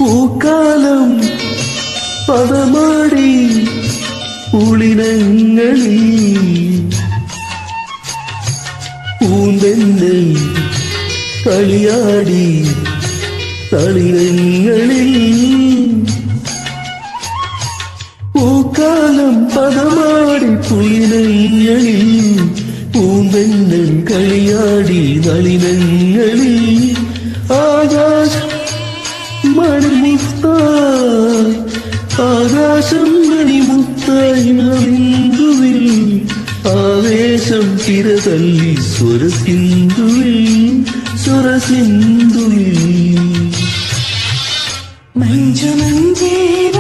പൂക്കാലം പദമാടി പുളിനങ്ങളിൽ പൂന്തെന്നൽ കളിയാടി തളിരങ്ങളിൽ പൂക്കാലം പദമാടി പുളിനങ്ങളിൽ പൂന്തെന്നൽ കളിയാടി നളിനങ്ങളിൽ ആകാശം മണിമുത്തായി ആകാശം മണിമുത്തായി ബിന്ദുവിൽ ആവേശം തിരതല്ലി സ്വരസിന്ധുവിൽ സ്വരസിന്ധുവിൽ മഞ്ജുമഞ്ജേവ